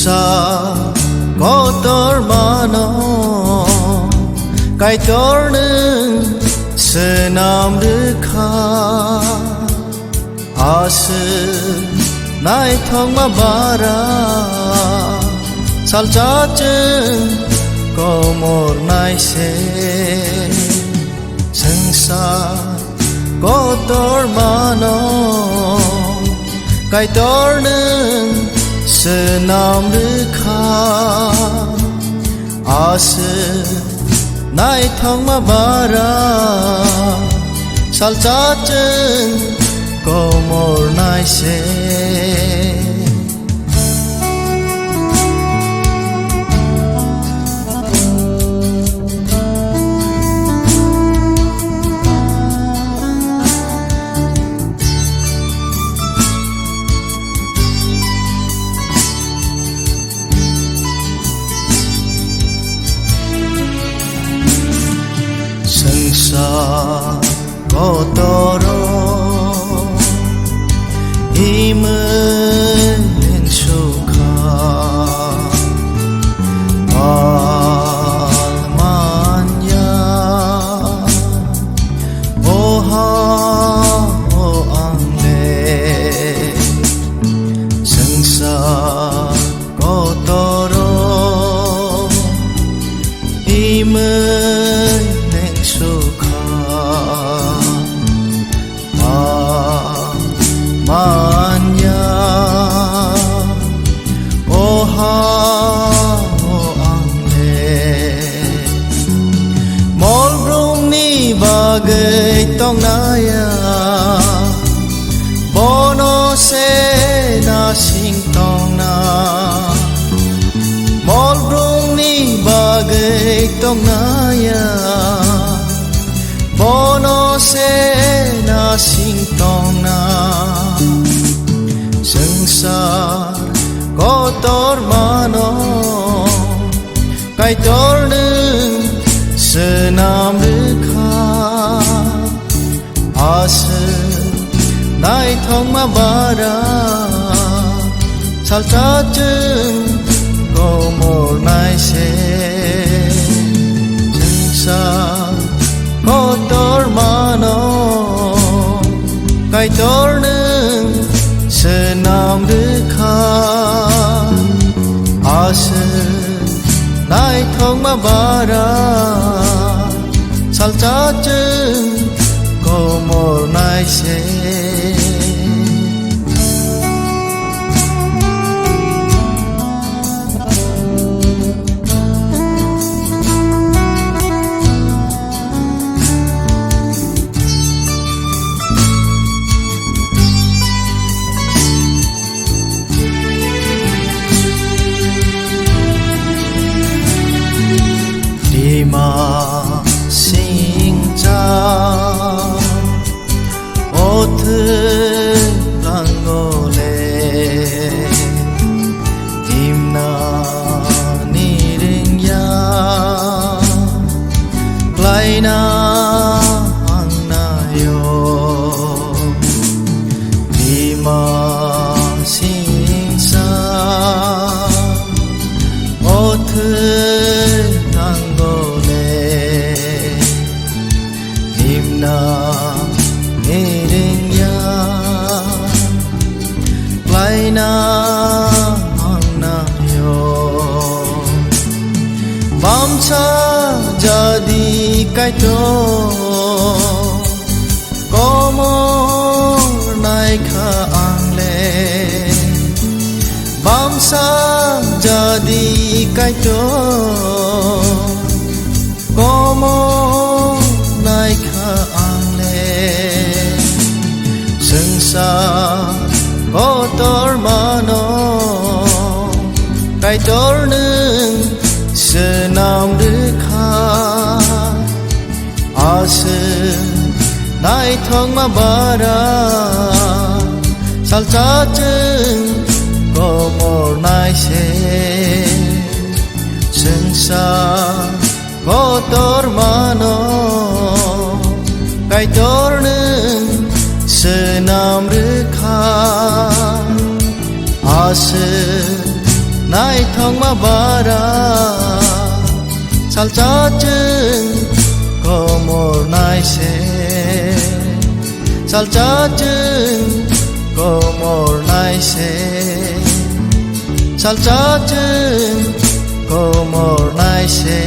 sa có tor mano kai tor nung senam dekha ase nai thong ma bara sal cha chen ko mor nai se sangsar có tor mano kai tor nung senam dekha ase nai thong ma bara sal cha chen ko mor nai se sangsar có toro imen sukha almanya oha o angle sangsar có toro imen sukha manya oha o angle mol brum ni bagai tong naya bono se na sing tong na mol brum ni bagai tong naya bono se na sing tong na sangsar có tor mano kai tor nung senam dekha ase nai thong ma bara sal cha chen ko mor nai se sangsar có tor mano kai tor nung senam dekha ase nai thong ma bara sal cha chen ko mor nai se ma sing cha o the langole dimna ni ring ya klaina angna yo dima sing sa o the na ering ya klaina angna yo bamcha jadi kai to komor nai kha angle bamcha jadi kai to komor nai kha angle sangsar có tor mano kai tor nung senam dekha ase nai thong ma bara sal cha chen ko mor nai se sangsar có tor mano kai tor nung senam dekha ase nai thong ma bara sal cha chừng có một nai se sal cha chừng có một nai se sal cha chừng có một nai se